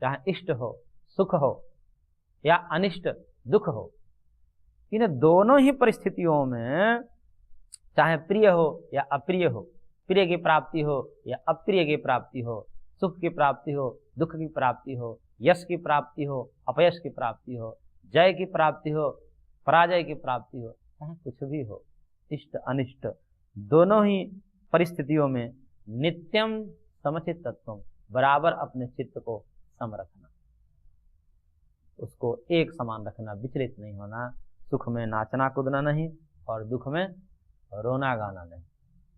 चाहे इष्ट हो, सुख हो या अनिष्ट दुख हो, इन दोनों ही परिस्थितियों में चाहे प्रिय हो या अप्रिय हो, प्रिय की प्राप्ति हो या अप्रिय की प्राप्ति हो, सुख की प्राप्ति हो, दुख की प्राप्ति हो, यश की प्राप्ति हो, अपयश की प्राप्ति हो, जय की प्राप्ति हो, पराजय की प्राप्ति हो, चाहे कुछ भी हो, इष्ट अनिष्ट दोनों ही परिस्थितियों में नित्यम समचित तत्व, बराबर अपने चित्त को सम रखना, उसको एक समान रखना, विचलित नहीं होना, सुख में नाचना कूदना नहीं और दुख में रोना गाना नहीं,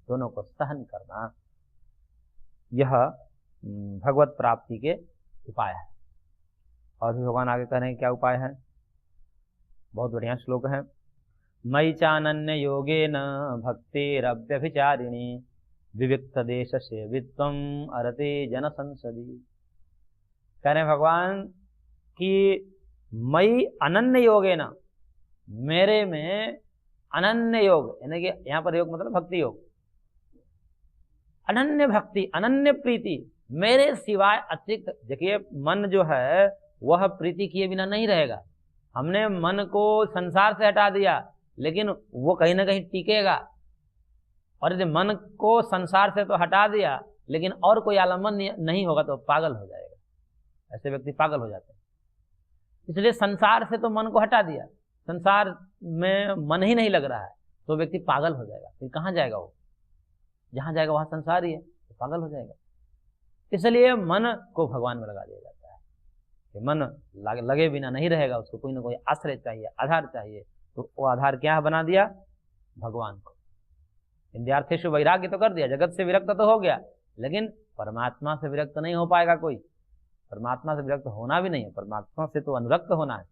दोनों को सहन करना, यह भगवत प्राप्ति के उपाय है। और भी भगवान आगे कह रहे हैं क्या उपाय है, बहुत बढ़िया श्लोक है। मयि चानन्य योगेन भक्तिरव्यभिचारिणी विविक्त देश सेवित्वम अरते जन संसदी। कह रहे हैं भगवान कि मयि अनन्य योगेन, मेरे में अनन्य योग, यानी कि यहां पर योग मतलब भक्ति योग, अनन्य भक्ति अनन्य प्रीति, मेरे सिवाय अतिरिक्त। देखिए मन जो है वह प्रीति किए बिना नहीं रहेगा। हमने मन को संसार से हटा दिया लेकिन वो कहीं ना कहीं टिकेगा, और यदि मन को संसार से तो हटा दिया लेकिन और कोई आलम्बन नहीं होगा तो पागल हो जाएगा। ऐसे व्यक्ति पागल हो जाते हैं। इसलिए संसार से तो मन को हटा दिया, संसार में मन ही नहीं लग रहा है तो व्यक्ति पागल हो जाएगा। फिर कहाँ जाएगा वो, जहां जाएगा वहां संसार ही है, तो पागल हो जाएगा। इसलिए मन को भगवान में लगा दिया जाता है कि मन लगे बिना नहीं रहेगा, उसको कोई ना कोई आश्रय चाहिए, आधार चाहिए। तो वो आधार क्या बना दिया, भगवान को। इंद्रियार्थेषु वैराग्य तो कर दिया, जगत से विरक्त तो हो गया, लेकिन परमात्मा से विरक्त नहीं हो पाएगा कोई। परमात्मा से विरक्त होना भी नहीं है, परमात्मा से तो अनुरक्त होना है।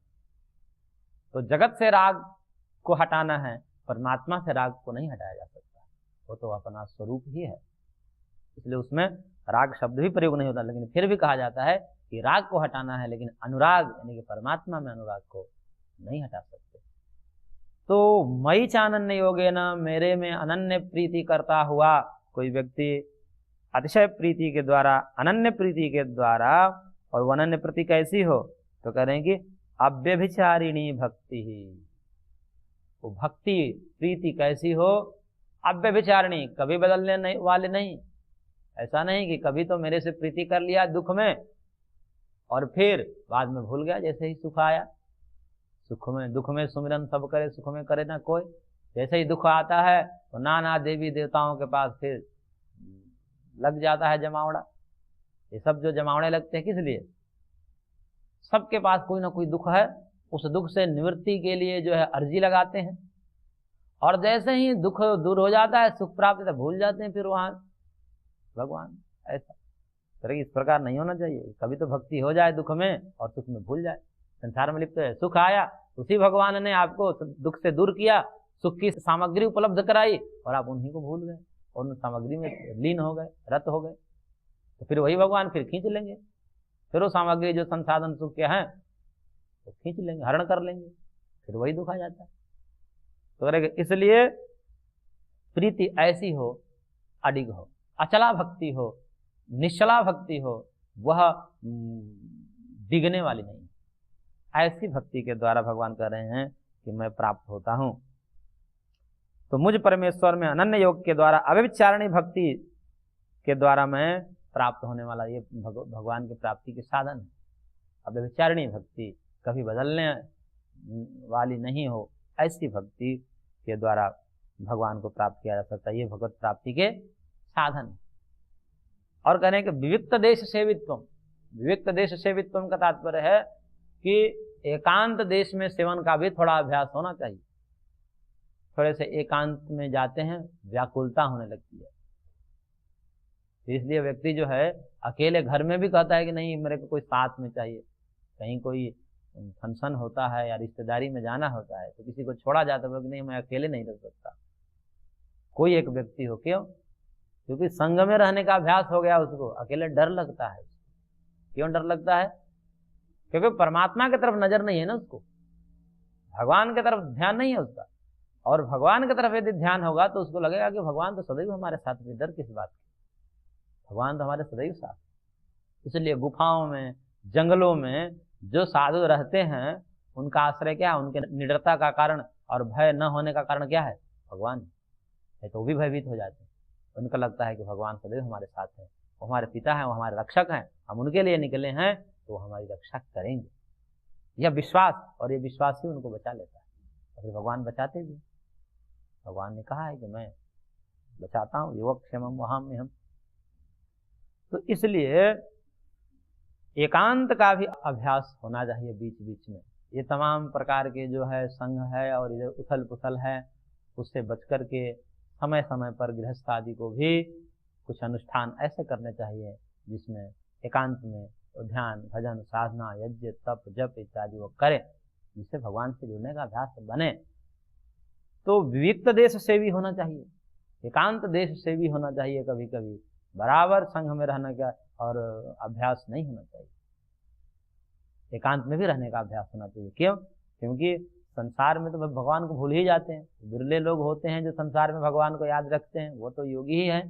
तो जगत से राग को हटाना है, परमात्मा से राग को नहीं हटाया जा सकता, वो तो अपना स्वरूप ही है। इसलिए उसमें राग शब्द भी प्रयोग नहीं होता, लेकिन फिर भी कहा जाता है कि राग को हटाना है, लेकिन अनुराग यानी कि परमात्मा में अनुराग को नहीं हटा सकते। तो मयि चानन्य योगेन, मेरे में अनन्य प्रीति करता हुआ कोई व्यक्ति अतिशय प्रीति के द्वारा, अनन्य प्रीति के द्वारा, और वो अनन्य प्रीति कैसी हो, तो कह रहे हैं कि अव्यभिचारिणी भक्ति ही। वो भक्ति प्रीति कैसी हो, अव्यभिचारिणी, कभी बदलने वाले नहीं। ऐसा नहीं कि कभी तो मेरे से प्रीति कर लिया दुख में और फिर बाद में भूल गया, जैसे ही सुख आया। सुख में दुख में सुमिरन सब करे, सुख में करे ना कोई। जैसे ही दुख आता है तो नाना देवी देवताओं के पास फिर लग जाता है जमावड़ा। ये सब जो जमावड़े लगते हैं किस लिए, सबके पास कोई ना कोई दुख है, उस दुख से निवृत्ति के लिए जो है अर्जी लगाते हैं, और जैसे ही दुख दूर हो जाता है, सुख प्राप्त तो भूल जाते हैं फिर वहां भगवान। ऐसा इस प्रकार नहीं होना चाहिए। कभी तो भक्ति हो जाए दुख में और सुख में भूल जाए। संसार में लिप्त है, सुख आया, उसी भगवान ने आपको दुख से दूर किया, सुख की सामग्री उपलब्ध कराई और आप उन्हीं को भूल गए और उन सामग्री में लीन हो गए, रत हो गए। तो फिर वही भगवान फिर खींच लेंगे, फिर वो सामग्री जो संसाधन सुख के हैं तो खींच लेंगे, हरण कर लेंगे, फिर वही दुख आ जाता है। तो इसलिए प्रीति ऐसी हो, अडिग हो, अचला भक्ति हो, निश्चला भक्ति हो, वह डिगने वाली नहीं। ऐसी भक्ति के द्वारा भगवान कह रहे हैं कि मैं प्राप्त होता हूं। तो मुझ परमेश्वर में अनन्य योग के द्वारा, अव्यभिचारिणी भक्ति के द्वारा मैं प्राप्त होने वाला ये भगवान की प्राप्ति के साधन है। अव्यभिचारिणी भक्ति, कभी बदलने वाली नहीं हो, ऐसी भक्ति के द्वारा भगवान को प्राप्त किया जा सकता है। ये भगवत प्राप्ति के साधन। और कहने के विविक्त देश सेवित्वम, विविक्त देश सेवित्वम का तात्पर्य है कि एकांत देश में सेवन का भी थोड़ा अभ्यास होना चाहिए। थोड़े से एकांत में जाते हैं, व्याकुलता होने लगती है, इसलिए व्यक्ति जो है अकेले घर में भी कहता है कि नहीं मेरे को कोई साथ में चाहिए। कहीं कोई फंक्शन होता है या रिश्तेदारी में जाना होता है तो किसी को छोड़ा जाता है कि नहीं मैं अकेले नहीं रह सकता, कोई एक व्यक्ति हो। क्यों? क्योंकि संग में रहने का अभ्यास हो गया उसको, अकेले डर लगता है। क्यों डर लगता है? क्योंकि परमात्मा की तरफ नजर नहीं है ना उसको, भगवान की तरफ ध्यान नहीं है उसका। और भगवान की तरफ यदि ध्यान होगा तो उसको लगेगा कि भगवान तो सदैव हमारे साथ में, डर किस बात की, भगवान तो हमारे सदैव साथ। इसलिए गुफाओं में जंगलों में जो साधु रहते हैं उनका आश्रय क्या है? उनके निडरता का कारण और भय न होने का कारण क्या है? भगवान है। तो वो भी भयभीत हो जाते हैं। उनको लगता है कि भगवान सदैव हमारे साथ है, वो हमारे पिता हैं, वो हमारे रक्षक हैं, हम उनके लिए निकले हैं तो वो हमारी रक्षा करेंगे। यह विश्वास, और ये विश्वास ही उनको बचा लेता है। और फिर भगवान बचाते भी। भगवान ने कहा है कि मैं बचाता हूँ, योगक्षेमम वहाम्यहम्। तो इसलिए एकांत का भी अभ्यास होना चाहिए बीच बीच में। ये तमाम प्रकार के जो है संघ है और इधर उथल पुथल है, उससे बच कर के समय समय पर गृहस्थ आदि को भी कुछ अनुष्ठान ऐसे करने चाहिए जिसमें एकांत में ध्यान, भजन, साधना, यज्ञ, तप, जप इत्यादि वो करें, जिससे भगवान से जुड़ने का अभ्यास बने। तो विविक्त देश से भी होना चाहिए, एकांत देश से भी होना चाहिए। कभी कभी बराबर संघ में रहने का और अभ्यास नहीं होना चाहिए, एकांत में भी रहने का अभ्यास होना चाहिए। क्यों? क्योंकि संसार में तो भगवान को भूल ही जाते हैं। बिरले लोग होते हैं जो संसार में भगवान को याद रखते हैं, वो तो योगी ही हैं।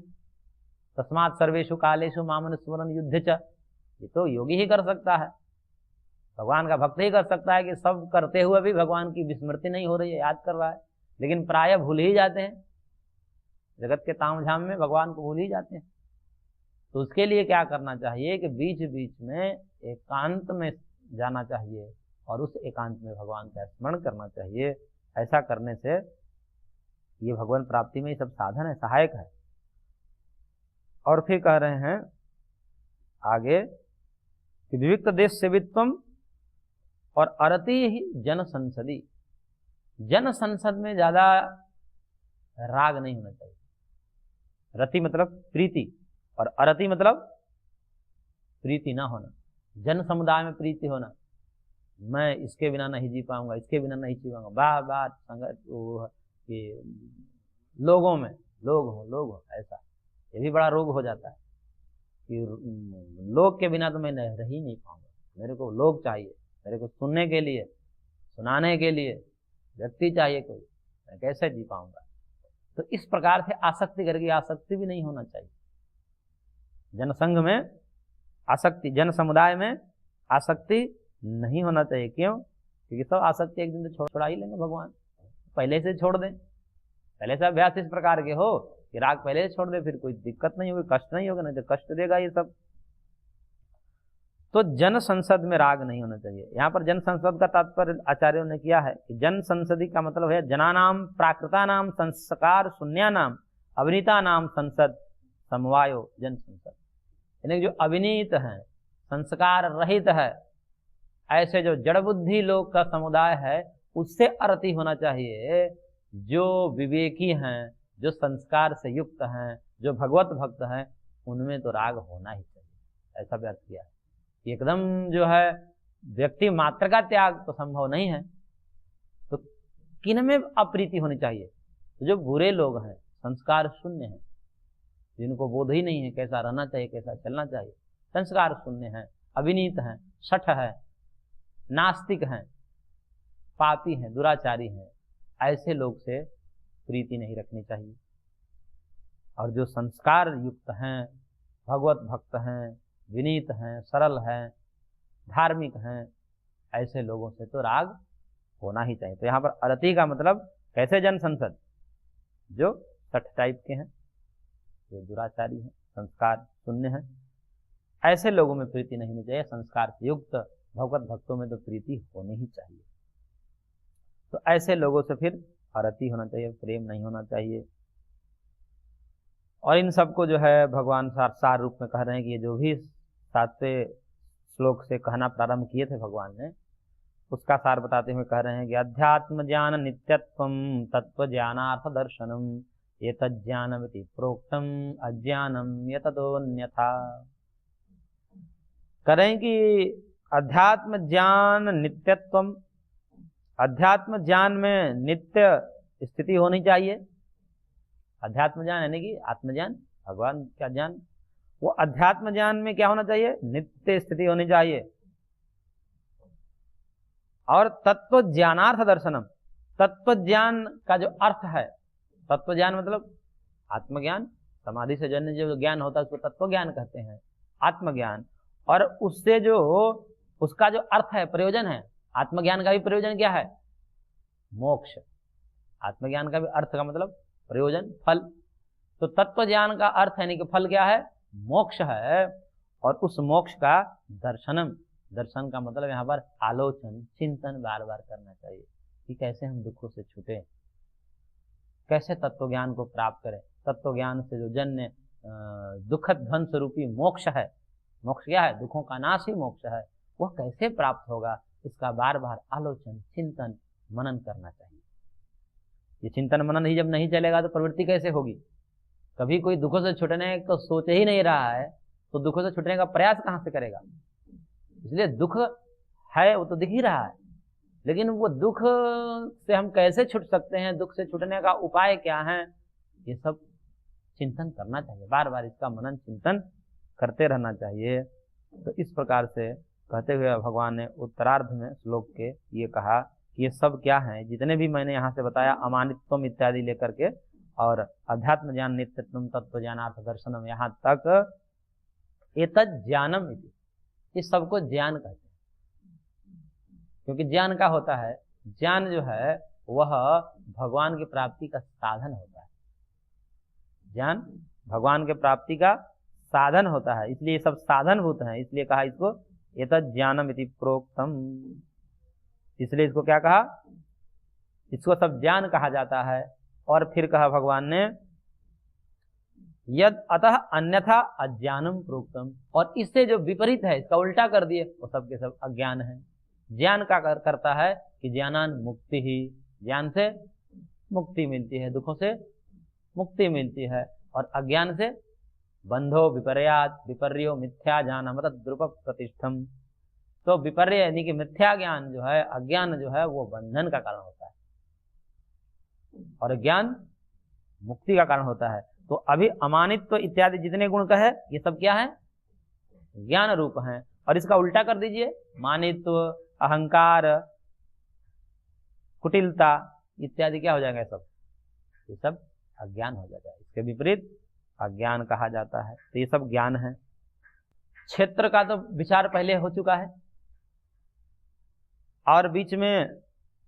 तस्मात् सर्वेषु कालेषु मामनुस्मरन् युद्धे च, ये तो योगी ही कर सकता है, भगवान का भक्त ही कर सकता है कि सब करते हुए भी भगवान की विस्मृति नहीं हो रही है, याद कर रहा है। लेकिन प्रायः भूल ही जाते हैं, जगत के तामझाम में भगवान को भूल ही जाते हैं। तो उसके लिए क्या करना चाहिए कि बीच बीच में एकांत में जाना चाहिए और उस एकांत में भगवान का स्मरण करना चाहिए। ऐसा करने से ये भगवान प्राप्ति में ये सब साधन है, सहायक है। और फिर कह रहे हैं आगे कि विविक्त देश सेवित्वम और अरति ही जन संसदी। जन संसद में ज्यादा राग नहीं होना चाहिए। रति मतलब प्रीति और अरति मतलब प्रीति ना होना। जन समुदाय में प्रीति होना, मैं इसके बिना नहीं जी पाऊंगा, इसके बिना नहीं जी पाऊंगा, बार बार संगत ये लोगों में लोग हो ऐसा, ये भी बड़ा रोग हो जाता है कि लोग के बिना तो मैं रह ही नहीं पाऊंगा, मेरे को लोग चाहिए, मेरे को सुनने के लिए, सुनाने के लिए व्यक्ति चाहिए कोई, मैं कैसे जी पाऊंगा। तो इस प्रकार से आसक्ति करके आसक्ति भी नहीं होना चाहिए। जनसंघ में आसक्ति, जन समुदाय में आसक्ति नहीं होना चाहिए। क्यों? क्योंकि सब आसक्ति एक दिन तो छोड़ा ही लेंगे भगवान, पहले से छोड़ दें। पहले से अभ्यास इस प्रकार के हो कि राग पहले से छोड़ दे, फिर कोई दिक्कत नहीं होगी, कष्ट नहीं होगा, नहीं तो कष्ट देगा ये सब। तो जन संसद में राग नहीं होना चाहिए। यहाँ पर जन संसद का तात्पर्य आचार्यों ने किया है कि जन संसदी का मतलब है जनानाम प्राकृतानाम संस्कार शून्यानाम अविनीतानाम संसद समवायो जन संसद। यानी जो अविनीत हैं, संस्कार रहित है, ऐसे जो जड़ बुद्धि लोग का समुदाय है, उससे अरति होना चाहिए। जो विवेकी हैं, जो संस्कार से युक्त हैं, जो भगवत भक्त हैं, उनमें तो राग होना ही चाहिए। ऐसा व्यर्थ किया है। एकदम जो है व्यक्ति मात्र का त्याग तो संभव नहीं है, तो किन में अप्रीति होनी चाहिए? तो जो बुरे लोग हैं, संस्कार शून्य हैं, जिनको बोध ही नहीं है कैसा रहना चाहिए, कैसा चलना चाहिए, संस्कार शून्य हैं, अविनीत हैं, शठ है, नास्तिक हैं, पापी हैं, दुराचारी हैं, ऐसे लोग से प्रीति नहीं रखनी चाहिए। और जो संस्कार युक्त हैं, भगवत भक्त हैं, विनीत हैं, सरल हैं, धार्मिक हैं, ऐसे लोगों से तो राग होना ही चाहिए। तो यहाँ पर अरति का मतलब कैसे जन संसद? जो शठ टाइप के हैं, जो दुराचारी हैं, संस्कार शून्य हैं, ऐसे लोगों में प्रीति नहीं होनी चाहिए। संस्कार से युक्त भगवत भक्तों में तो प्रीति होनी ही चाहिए। तो ऐसे लोगों से फिर अरति होना चाहिए, प्रेम नहीं होना चाहिए। और इन सबको जो है भगवान सार रूप में कह रहे हैं कि ये जो भी 7वें श्लोक से कहना प्रारंभ किए थे भगवान ने, उसका सार बताते हुए कह रहे हैं कि अध्यात्म ज्ञान नित्यत्वम तत्व ज्ञानार्थ दर्शनम एतज्ज्ञानमिति प्रोक्तम अज्ञानम यततोऽन्यथा। करें कि अध्यात्म ज्ञान नित्यत्वम, अध्यात्म ज्ञान में नित्य स्थिति होनी चाहिए। अध्यात्म ज्ञान यानी कि आत्मज्ञान, भगवान का ज्ञान, वो अध्यात्म ज्ञान में क्या होना चाहिए? नित्य स्थिति होनी चाहिए। और तत्व ज्ञानार्थ दर्शनम, तत्व ज्ञान का जो अर्थ है, तत्व ज्ञान मतलब आत्मज्ञान, समाधि से जन्य जो ज्ञान होता है उसको तत्व ज्ञान कहते हैं, आत्मज्ञान। और उससे जो उसका जो अर्थ है, प्रयोजन है, आत्मज्ञान का भी प्रयोजन क्या है? मोक्ष। आत्मज्ञान का भी अर्थ का मतलब प्रयोजन, फल। तो तत्व ज्ञान का अर्थ यानी कि फल क्या है? मोक्ष है। और उस मोक्ष का दर्शनम, दर्शन का मतलब यहाँ पर आलोचन, चिंतन बार बार करना चाहिए कि कैसे हम दुखों से छूटे, कैसे तत्व ज्ञान को प्राप्त करें। तत्व ज्ञान से जो जन्य दुखद ध्वंस रूपी मोक्ष है, मोक्ष क्या है? दुखों का नाश ही मोक्ष है, वह कैसे प्राप्त होगा, इसका बार बार आलोचन, चिंतन, मनन करना चाहिए। ये चिंतन मनन ही जब नहीं चलेगा तो प्रवृत्ति कैसे होगी? कभी कोई दुखों से छूटने को सोच ही नहीं रहा है तो दुखों से छूटने का प्रयास कहां से करेगा? इसलिए दुख है वो तो दिख ही रहा है, लेकिन वो दुख से हम कैसे छूट सकते हैं, दुख से छूटने का उपाय क्या है, ये सब चिंतन करना चाहिए। बार बार इसका मनन चिंतन करते रहना चाहिए। तो इस प्रकार से कहते हुए भगवान ने उत्तरार्ध में श्लोक के ये कहा कि ये सब क्या है, जितने भी मैंने यहाँ से बताया, अमानित्वम इत्यादि लेकर के और अध्यात्म ज्ञान, नित्यत्वम, तत्व ज्ञानार्थ दर्शनम, यहाँ तक एतत् ज्ञानम इति, इस सबको ज्ञान कहते हैं। क्योंकि ज्ञान का होता है, ज्ञान जो है वह भगवान की प्राप्ति का साधन होता है। ज्ञान भगवान के प्राप्ति का साधन होता है, इसलिए ये सब साधनभूत हैं। इसलिए कहा इसको एतत् ज्ञानम इति प्रोक्तम, इसलिए इसको क्या कहा? इसको सब ज्ञान कहा जाता है। और फिर कहा भगवान ने यद अतः अन्यथा अज्ञानम प्रोक्तम, और इससे जो विपरीत है, इसका उल्टा कर दिए, वो सब के सब अज्ञान है। ज्ञान का करता है कि ज्ञानान मुक्ति ही, ज्ञान से मुक्ति मिलती है, दुखों से मुक्ति मिलती है। और अज्ञान से बंधो विपर्यात, विपर्यो मिथ्या ज्ञानम तद्रुप प्रतिष्ठम। तो विपर्य यानी कि मिथ्या ज्ञान जो है, अज्ञान जो है, वो बंधन का कारण होता है और ज्ञान मुक्ति का कारण होता है। तो अभी अमानित्व इत्यादि जितने गुण कहे, ये सब क्या है? ज्ञान रूप हैं। और इसका उल्टा कर दीजिए, मानित्व, अहंकार, कुटिलता इत्यादि क्या हो जाएगा? ये सब अज्ञान हो जाएगा। इसके विपरीत अज्ञान कहा जाता है। तो ये सब ज्ञान है। क्षेत्र का तो विचार पहले हो चुका है, और बीच में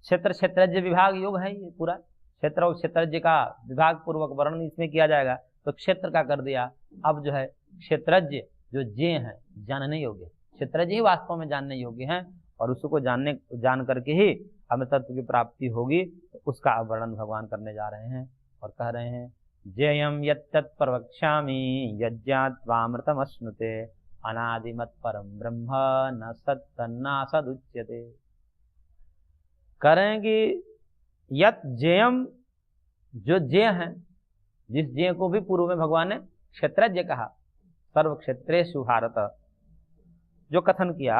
क्षेत्र क्षेत्रज्ञ विभाग योग है। ये पूरा क्षेत्र और क्षेत्रज्ञ का विभाग पूर्वक वर्णन इसमें किया जाएगा। तो क्षेत्र का कर दिया। अब जो है क्षेत्रज्ञ जो जे हैं, जानने योग्य, क्षेत्रज्ञ ही वास्तव में जानने योग्य हैं, और उसको जान करके ही हमें तत्व की प्राप्ति होगी। तो उसका वर्णन भगवान करने जा रहे हैं और कह रहे हैं जेयम यत्तत् प्रवक्ष्यामि यज्ञात्वामृतमश्नुते अनादिमत् परम ब्रह्म न सत्तन्ना सदुच्यते। करेंगे यत जेयम, जो जे हैं, जिस जे को भी पूर्व में भगवान ने क्षेत्रज्ञ कहा, सर्व क्षेत्रेषु भारत जो कथन किया,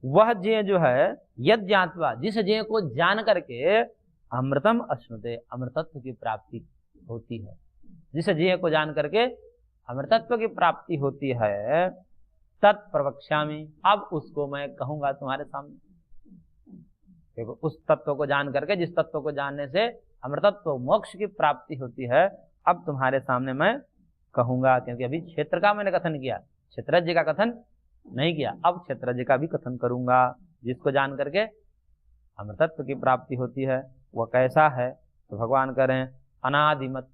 वह जे जो है यद ज्ञात्वा, जिस जे को जान करके अमृतम अश्नुते, अमृतत्व की प्राप्ति होती है। जिस जे को जान करके अमृतत्व की प्राप्ति होती है, तत्प्रवक्ष्यामि, अब उसको मैं कहूंगा तुम्हारे सामने। देखो, उस तत्व को जान करके, जिस तत्व को जानने से अमृतत्व मोक्ष की प्राप्ति होती है, अब तुम्हारे सामने मैं कहूंगा। क्योंकि अभी क्षेत्र का मैंने कथन किया, क्षेत्रज्ञ का कथन नहीं किया। अब क्षेत्रज्ञ का भी कथन करूंगा, जिसको जान करके अमृतत्व की प्राप्ति होती है। वह कैसा है? तो भगवान कह रहे हैं अनादिमत।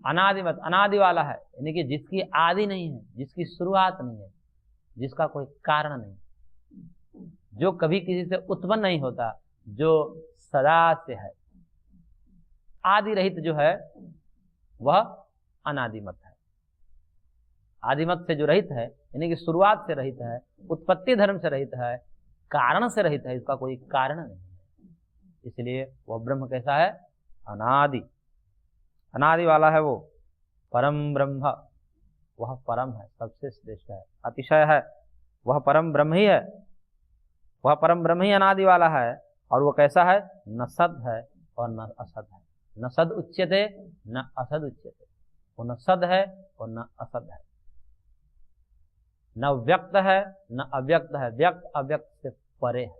अनादिमत, अनादि वाला है, यानी कि जिसकी आदि नहीं है, जिसकी शुरुआत नहीं है, जिसका कोई कारण नहीं, जो कभी किसी से उत्पन्न नहीं होता, जो सदा से है। आदि रहित जो है वह अनादिमत है। आदिमत से जो रहित है, यानी कि शुरुआत से रहित है, उत्पत्ति धर्म से रहित है, कारण से रहित है, इसका कोई कारण नहीं है। इसलिए वह ब्रह्म कैसा है? अनादि, अनादि वाला है वो। परम ब्रह्म, वह परम है, सबसे श्रेष्ठ है, अतिशय है, वह परम ब्रह्म ही है। वह परम ब्रह्म ही अनादि वाला है। और वो कैसा है? न सद है और न असद है। न सद उच्यते न असद उच्यते, वो न सद है और न असद है, न व्यक्त है न अव्यक्त है, व्यक्त अव्यक्त से परे है।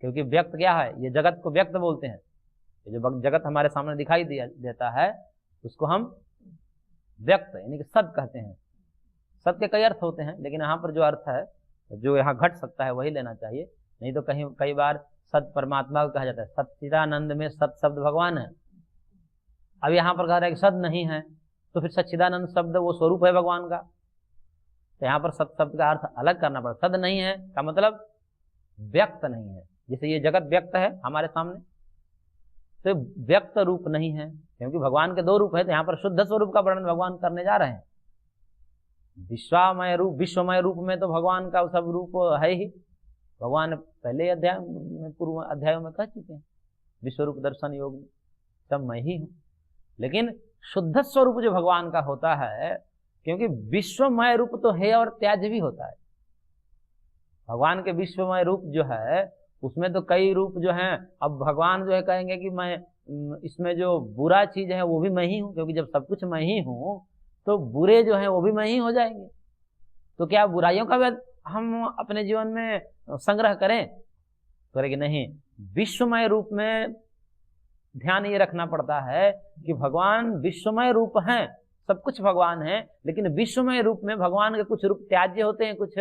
क्योंकि व्यक्त क्या है? ये जगत को व्यक्त बोलते हैं। ये जो जगत हमारे सामने दिखाई देता है, उसको हम व्यक्त यानी कि सद कहते हैं। सद के कई अर्थ होते हैं, लेकिन यहाँ पर जो अर्थ है जो यहाँ घट सकता है वही लेना चाहिए, नहीं तो कहीं कई बार सत परमात्मा को कहा जाता है, सच्चिदानंद में सत शब्द भगवान है। अब यहाँ पर कह रहा है कि सद नहीं है, तो फिर सच्चिदानंद शब्द वो स्वरूप है भगवान का, तो यहाँ पर सत शब्द का अर्थ अलग करना पड़ा। सद नहीं है का मतलब व्यक्त नहीं है, जैसे ये जगत व्यक्त है हमारे सामने, तो व्यक्त रूप नहीं है, क्योंकि भगवान के दो रूप है, तो यहाँ पर शुद्ध स्वरूप का वर्णन भगवान करने जा रहे हैं। विश्वामय रूप, विश्वमय रूप में तो भगवान का सब रूप है ही, भगवान पहले अध्याय में, पूर्व अध्यायों में कह चुके हैं, विश्व रूप दर्शन योग में सब मैं ही हूं। लेकिन शुद्ध स्वरूप जो भगवान का होता है, क्योंकि विश्वमय रूप तो है और त्याज्य भी होता है। भगवान के विश्वमय रूप जो है उसमें तो कई रूप जो हैं। अब भगवान जो है कहेंगे कि मैं इसमें जो बुरा चीज है वो भी मैं ही हूं, क्योंकि जब सब कुछ मैं ही हूं तो बुरे जो है वो भी मैं ही हो जाएंगे। तो क्या बुराइयों का भी हम अपने जीवन में संग्रह करें? तो कि नहीं, विश्वमय रूप में ध्यान ये रखना पड़ता है कि भगवान विश्वमय रूप हैं, सब कुछ भगवान है, लेकिन विश्वमय रूप में भगवान के कुछ रूप त्याज्य होते हैं, कुछ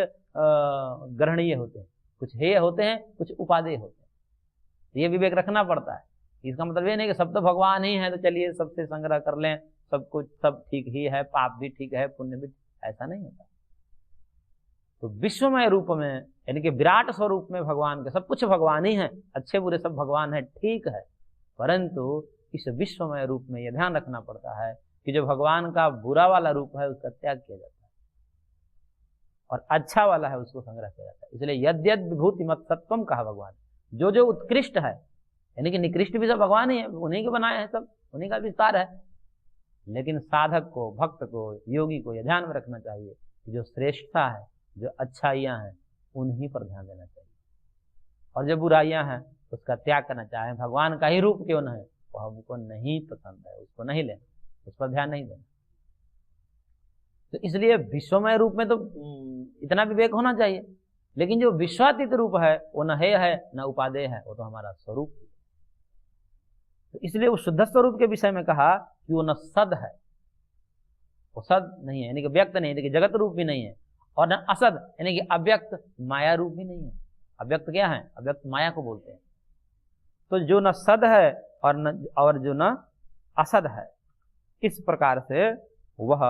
ग्रहणीय होते हैं, कुछ हेय होते हैं, कुछ उपादेय होते हैं। ये विवेक रखना पड़ता है। इसका मतलब ये नहीं कि सब तो भगवान ही है तो चलिए सबसे संग्रह कर लें, सब कुछ सब ठीक ही है, पाप भी ठीक है, पुण्य भी, ऐसा नहीं होता। तो विश्वमय रूप में यानी कि विराट स्वरूप में भगवान के सब कुछ भगवान ही है, अच्छे बुरे सब भगवान है, ठीक है, परंतु इस विश्वमय रूप में यह ध्यान रखना पड़ता है कि जो भगवान का बुरा वाला रूप है उसका त्याग किया जाता है और अच्छा वाला है उसको संग्रह किया जाता है। इसलिए यद्यद विभूति मत सत्वम कहा भगवान, जो जो उत्कृष्ट है, यानी कि निकृष्ट भी सब भगवान ही है, उन्हीं के बनाए हैं, सब उन्हीं का विस्तार है। लेकिन साधक को, भक्त को, योगी को यह ध्यान में रखना चाहिए कि जो श्रेष्ठता है, जो अच्छाइयां हैं, उन्हीं पर ध्यान देना चाहिए, और जो बुराइयां हैं उसका त्याग करना चाहिए। भगवान का ही रूप क्यों न है, वो हमको नहीं पसंद है, उसको नहीं लेना, उस पर ध्यान नहीं देना। तो इसलिए विश्वमय रूप में तो इतना विवेक होना चाहिए, लेकिन जो विश्वातीत रूप है वो न है न उपादेय है, वो तो हमारा स्वरूप है। तो इसलिए वो शुद्ध स्वरूप के विषय में कहा कि वो न सद है, वो सद नहीं है, यानी कि व्यक्त नहीं है, यानी कि जगत रूप भी नहीं है, और न असद यानी कि अव्यक्त माया रूप भी नहीं है। अव्यक्त क्या है? अव्यक्त माया को बोलते हैं। तो जो न सद है और जो न असद है, इस प्रकार से वह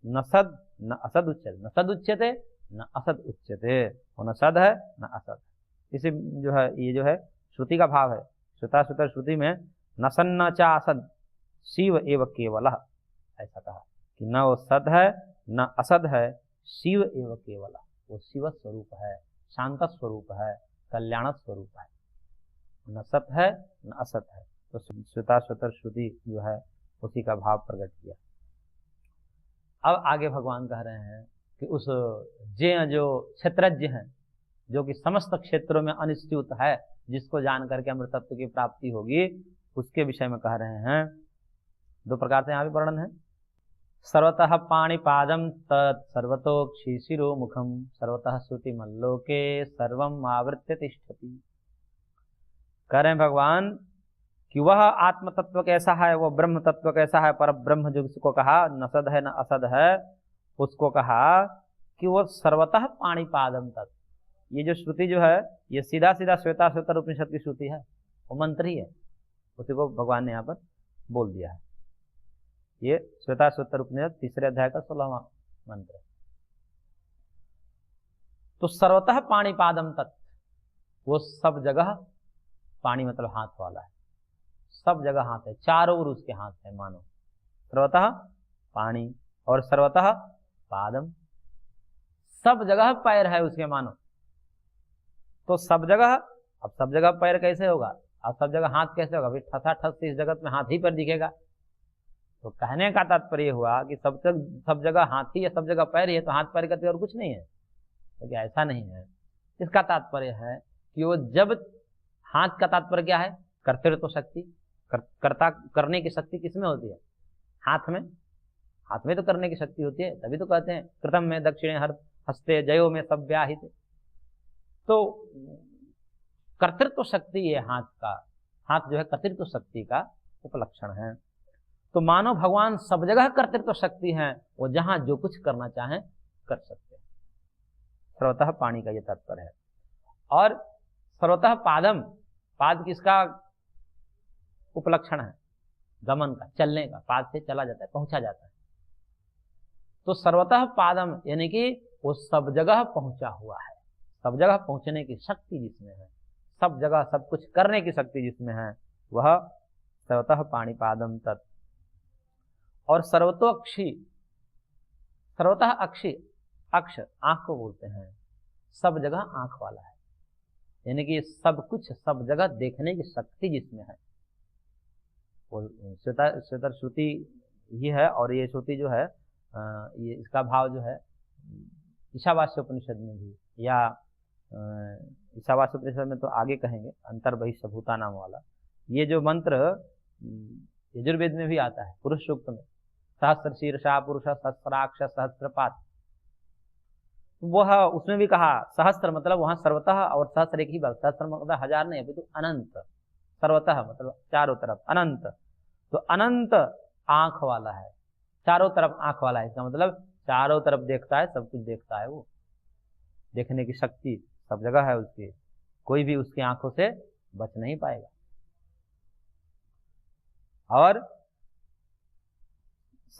न सद न असद उच्यते, न सद उच्यते न असद उच्यते, वो न सद है न असद। इसी जो है ये जो है श्रुति का भाव है, श्रुता श्रुति में न सन्न चा असद शिव एव केवलः, ऐसा कहा कि न वो सद है न असद है, शिव एव केवलः, वो शिव स्वरूप है, शांत स्वरूप है, कल्याण स्वरूप है, न सत है न असत है। तो श्रुता श्रुति जो है उसी का भाव प्रकट किया। अब आगे भगवान कह रहे हैं कि उस जो क्षेत्रज्ञ हैं, जो कि समस्त क्षेत्रों में अनिश्चित है, जिसको जान करके अमृतत्व की प्राप्ति होगी, उसके विषय में कह रहे हैं। दो प्रकार से यहाँ भी वर्णन है। सर्वतः पाणिपादम तत् सर्वतोक्षि शिरो मुखम सर्वतः श्रुति मल्लोके सर्वम आवृत्य तिष्ठति। कह रहे हैं भगवान कि वह आत्म तत्व कैसा है, वह ब्रह्म तत्व कैसा है, पर ब्रह्म जो जिसको कहा न सद है न असद है, उसको कहा कि वह सर्वतः पाणिपादम तत्। ये जो श्रुति जो है ये सीधा सीधा श्वेताश्वतर उपनिषद की श्रुति है, वो मंत्र ही है, उसी को भगवान ने यहाँ पर बोल दिया है। ये श्वेताश्वतर उपनिषद 3 अध्याय का 16वां मंत्र है। तो सर्वतः पाणिपादम तत्, वो सब जगह, पानी मतलब हाथ वाला है, सब जगह हाथ है, चारों ओर उसके हाथ है मानो। सर्वतः पानी और सर्वतः पादम, सब जगह पैर है उसके मानो। तो सब जगह, अब सब जगह पैर कैसे होगा, अब सब जगह हाथ कैसे होगा? फिर ठसा ठस इस जगत में हाथ ही पर दिखेगा। तो कहने का तात्पर्य हुआ कि सब जगह हाथ ही है, सब जगह पैर ही है, तो हाथ पैर का और कुछ नहीं है। तो क्या ऐसा नहीं है? इसका तात्पर्य है कि वो जब, हाथ का तात्पर्य क्या है? कर्तृत्व शक्ति, कर्ता करने की शक्ति किसमें होती है? हाथ में। हाथ में तो करने की शक्ति होती है, तभी तो कहते हैं कृतम में दक्षिणे हस्ते जयो में सब व्याहित। तो कर्तृत्व शक्ति ये हाथ का, हाथ जो है कर्तृत्व शक्ति का उपलक्षण है। तो मानो भगवान सब जगह कर्तृत्व शक्ति है, वो जहां जो कुछ करना चाहें कर सकते हैं। सर्वतः पाणी का ये तात्पर्य है। और सर्वतः पादम, पाद किसका उपलक्षण है? गमन का, चलने का, पाद से चला जाता है, पहुंचा जाता है। तो सर्वतः पादम यानी कि वो सब जगह पहुंचा हुआ है, सब जगह पहुंचने की शक्ति जिसमें है, सब जगह सब कुछ करने की शक्ति जिसमें है, वह सर्वतः पाणिपादम तत्। और सर्वतोक्षी, सर्वतः अक्षी, अक्ष आंख को बोलते हैं, सब जगह आंख वाला है, यानी कि सब कुछ सब जगह देखने की शक्ति जिसमें है। वो श्वेतर श्रुति ही है, और ये श्रुति जो है ये इसका भाव जो है ईशावास्य उपनिषद में भी, या ईशावास्य उपनिषद में तो आगे कहेंगे, अंतर्बहिष्ठ भूता नाम वाला ये जो मंत्र यजुर्वेद में भी आता है, पुरुष सूक्त में, सहस्र शीर्षा पुरुष सहस्राक्ष सहस्रपात, वह उसमें भी कहा सहस्त्र मतलब वहां सर्वतः, और सहस्र एक ही बात, सहस्त्र मतलब हजार नहीं, अभी तो अनंत, सर्वतः मतलब चारों तरफ, अनंत, तो अनंत आंख वाला है, चारों तरफ आंख वाला है, इसका मतलब चारों तरफ देखता है, सब कुछ देखता है, वो देखने की शक्ति सब जगह है उसकी, कोई भी उसकी आंखों से बच नहीं पाएगा। और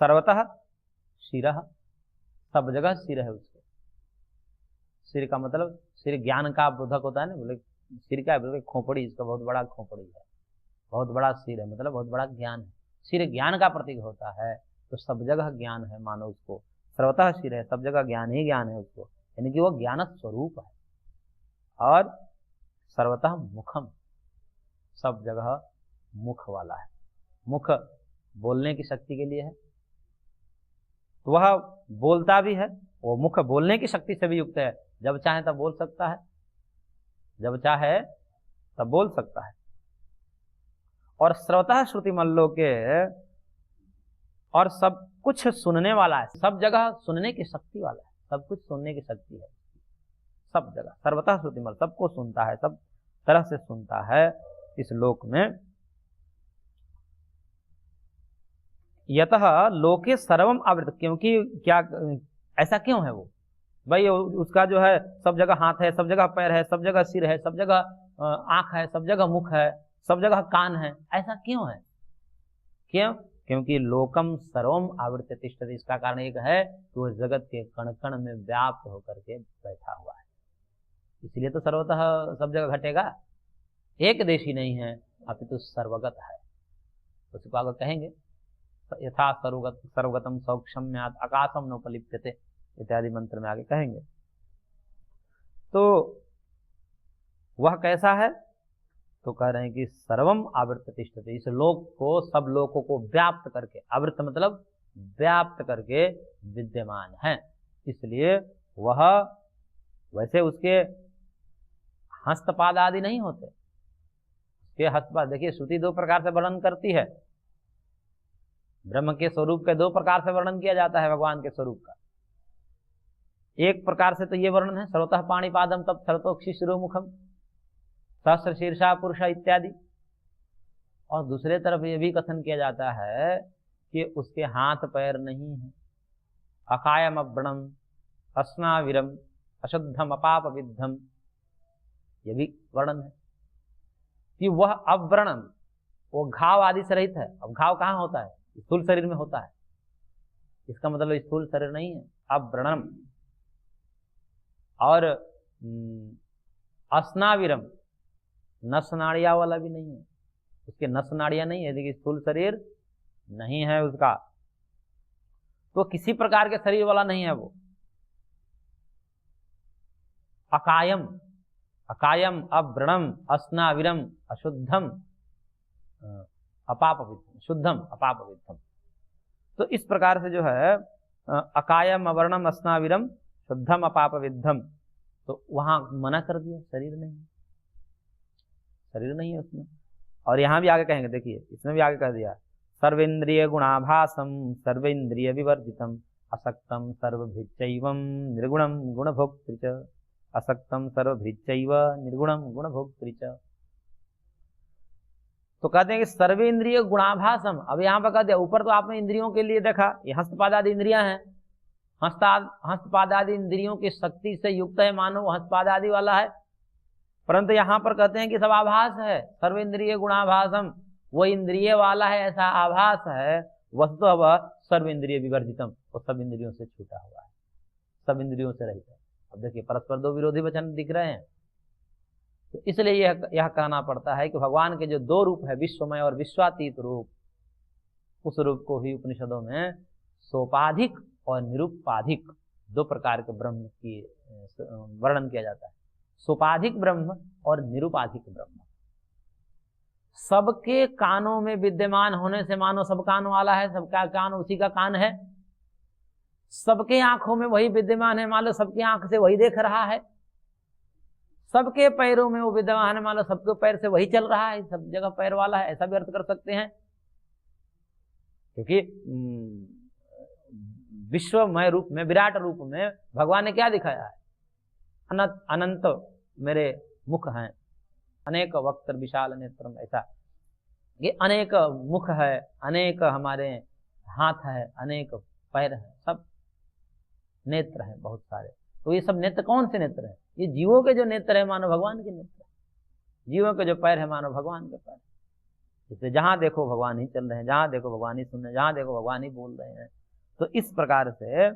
सर्वतः शिरः, सब जगह सिर है उसके, सिर का मतलब सिर ज्ञान का बोधक होता है ना, बोले सिर क्या है, बोले खोपड़ी, इसका बहुत बड़ा खोपड़ी है, बहुत बड़ा सिर है, मतलब बहुत बड़ा ज्ञान है, सिर ज्ञान का प्रतीक होता है, तो सब जगह ज्ञान है, मानो उसको सर्वतः सिर है, सब जगह ज्ञान ही ज्ञान है उसको, यानी कि वो ज्ञान स्वरूप है। और सर्वतः मुखम, सब जगह मुख वाला है, मुख बोलने की शक्ति के लिए है, तो वह बोलता भी है, वो मुख बोलने की शक्ति से भी युक्त है, जब चाहे तब बोल सकता है, जब चाहे तब बोल सकता है। और सर्वतः श्रुति मल्लो के, और सब कुछ सुनने वाला है, सब जगह सुनने की शक्ति वाला है, सब कुछ सुनने की शक्ति है, सब जगह सर्वतः श्रुति मल, सबको सुनता है, सब तरह से सुनता है इस लोक में। यतः लोके सर्वम आवृत, क्योंकि क्या ऐसा क्यों है वो भाई, उसका जो है सब जगह हाथ है, सब जगह पैर है, सब जगह सिर है, सब जगह आंख है, सब जगह मुख है, सब जगह कान है, ऐसा क्यों है? क्यों? क्योंकि लोकम सर्वम आवृत तिष्ठति, इसका कारण एक है कि वो जगत के कण कण में व्याप्त होकर के बैठा हुआ है, इसलिए तो सर्वतः सब जगह घटेगा, एक देशी नहीं है, अपितु सर्वगत है। उसको आगे कहेंगे यथा सर्वगतम सौक्षम्यात् आकाशम नोपलिप्यते इत्यादि मंत्र में आगे कहेंगे। तो वह कैसा है? तो कह रहे हैं कि सर्वम आवृत तिष्ठति, इस लोक को, सब लोकों को व्याप्त करके, आवृत मतलब व्याप्त करके विद्यमान है, इसलिए वह, वैसे उसके हस्तपाद आदि नहीं होते, उसके हस्तपाद, देखिए श्रुति दो प्रकार से वर्णन करती है, ब्रह्म के स्वरूप के दो प्रकार से वर्णन किया जाता है भगवान के स्वरूप का। एक प्रकार से तो ये वर्णन है सर्वतः पाणिपादम तब सर्वतोक्षि शिरोमुखम सहस्र शीर्षा पुरुष इत्यादि, और दूसरे तरफ ये भी कथन किया जाता है कि उसके हाथ पैर नहीं है, अकायम अव्रणम अस्नाविरम अशुद्धम अपाप विद्धम, ये भी वर्णन है कि वह अव्रणम, वो घाव आदि से रहित है। अब घाव कहाँ होता है? स्थूल शरीर में होता है, इसका मतलब स्थूल शरीर नहीं है, अव्रणम। और अस्नाविरम, नस नाड़िया वाला भी नहीं है, उसके नस नाड़ियां नहीं है, यदि स्थूल शरीर नहीं है उसका, तो किसी प्रकार के शरीर वाला नहीं है वो। अकायम, अकायम अव्रणम अस्नाविरम अशुद्धम अपापविद्धम, शुद्धम अपापविद्धम, तो इस प्रकार से जो है अकायम अवर्णम अस्नाविरम शुद्धम अपापविद्धम, तो वहां मना कर दिया, शरीर नहीं, शरीर नहीं है उसमें। और यहां भी आगे कहेंगे, देखिए इसमें भी आगे कह दिया सर्वेन्द्रिय गुणाभासम सर्वेन्द्रिय विवर्जितम असक्तम सर्वभृत्यैवं निर्गुणम गुणभोक्तृ च, असक्तम सर्वभृत्यैव निर्गुणम गुणभोक्तृ च। तो कहते हैं कि सर्वेन्द्रिय गुणाभासम, अब यहाँ पर कह दिया, ऊपर तो आपने इंद्रियों के लिए देखा, ये हस्तपाद आदि इंद्रियां हैं, हस्तपाद आदि इंद्रियों की शक्ति से युक्त है, मानो वो हस्तपाद आदि वाला है। परंतु यहाँ पर कहते हैं कि सब आभास है, सर्वेंद्रिय गुणाभासम, वो इंद्रिय वाला है ऐसा आभास है, वस्तु वह सर्वेंद्रिय विवर्जितम, वो सब इंद्रियों से छूटा हुआ है, सब इंद्रियों से रहित है। अब देखिए परस्पर दो विरोधी वचन दिख रहे हैं, तो इसलिए यह कहना पड़ता है कि भगवान के जो दो रूप है, विश्वमय और विश्वातीत रूप, उस रूप को ही उपनिषदों में सोपाधिक और निरुपाधिक दो प्रकार के ब्रह्म की वर्णन किया जाता है। सोपाधिक ब्रह्म और निरुपाधिक ब्रह्म। सबके कानों में विद्यमान होने से मानो सब कान वाला है, सबका कान उसी का कान है। सबके आंखों में वही विद्यमान है, मान लो सबकी आंख से वही देख रहा है। सबके पैरों में वो विद्यमान है, मान लो सबके पैर से वही चल रहा है, सब जगह पैर वाला है, ऐसा भी अर्थ कर सकते हैं। क्योंकि विश्वमय रूप में, विराट रूप में भगवान ने क्या दिखाया है? अनंत मेरे मुख हैं, अनेक वक्त विशाल नेत्रम, ऐसा ये अनेक मुख है, अनेक हमारे हाथ है, अनेक पैर है, सब नेत्र हैं बहुत सारे। तो ये सब नेत्र कौन से नेत्र हैं? ये जीवों के जो नेत्र है मानो भगवान के नेत्र है, जीवों के जो पैर है मानो भगवान के पैर। इसलिए जहां देखो भगवान ही चल रहे हैं, जहां देखो भगवान ही सुन रहे हैं, जहां देखो भगवान ही बोल रहे हैं। तो इस प्रकार से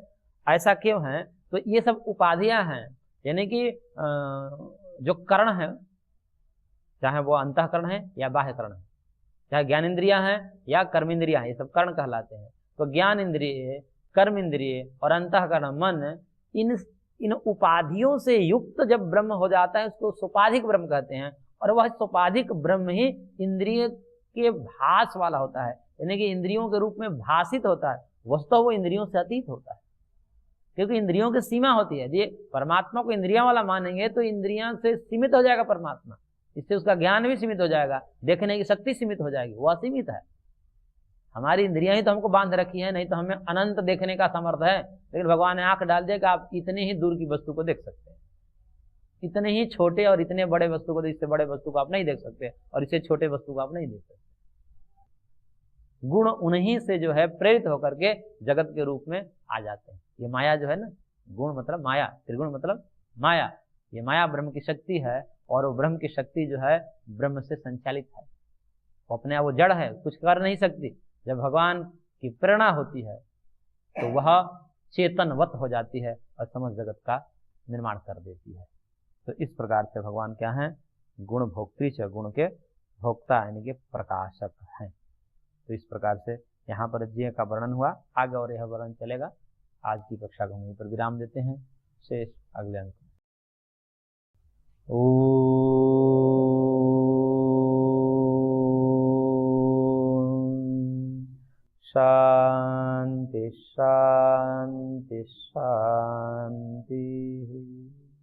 ऐसा क्यों है? तो ये सब उपाधियां हैं, यानी कि जो कर्ण है, चाहे वो अंतःकरण है या बाह्य कर्ण है, चाहे ज्ञान इंद्रियां हैं या कर्म इंद्रियां हैं, ये सब कर्ण कहलाते हैं। तो ज्ञान इंद्रिय, कर्म इंद्रिय और अंतःकरण मन, इन उपाधियों से युक्त जब ब्रह्म हो जाता है उसको सोपाधिक ब्रह्म कहते हैं। और वह सोपाधिक ब्रह्म ही इंद्रिय के भास वाला होता है, यानी कि इंद्रियों के रूप में भाषित होता है। वस्तु वो इंद्रियों से अतीत होता है, क्योंकि इंद्रियों की सीमा होती है। ये परमात्मा को इंद्रियां वाला मानेंगे तो इंद्रियां से सीमित हो जाएगा परमात्मा, इससे उसका ज्ञान भी सीमित हो जाएगा, देखने की शक्ति सीमित हो जाएगी, वो असीमित है। हमारी इंद्रियां ही तो हमको बांध रखी है, नहीं तो हमें अनंत देखने का समर्थ है। लेकिन भगवान ने आंख डाल दिया कि आप इतने ही दूर की वस्तु को देख सकते हैं, इतने ही छोटे और इतने बड़े वस्तु को, इससे बड़े वस्तु को आप नहीं देख सकते और इससे छोटे वस्तु को आप नहीं देख सकते। गुण उन्हीं से जो है प्रेरित होकर के जगत के रूप में आ जाते हैं। ये माया जो है ना, गुण मतलब माया, त्रिगुण मतलब माया, ये माया ब्रह्म की शक्ति है। और वो ब्रह्म की शक्ति जो है ब्रह्म से संचालित है, वो अपने आप वो जड़ है, कुछ कर नहीं सकती। जब भगवान की प्रेरणा होती है तो वह चेतनवत हो जाती है और समस्त जगत का निर्माण कर देती है। तो इस प्रकार से भगवान क्या है? गुण भोक्त्री च, गुण के भोक्ता यानी कि प्रकाशक हैं। तो इस प्रकार से यहाँ पर ज्ञेय का वर्णन हुआ, आगे और यह वर्णन चलेगा। आज की कक्षा को वहीं पर विराम देते हैं, शेष अगले अंक में। ओम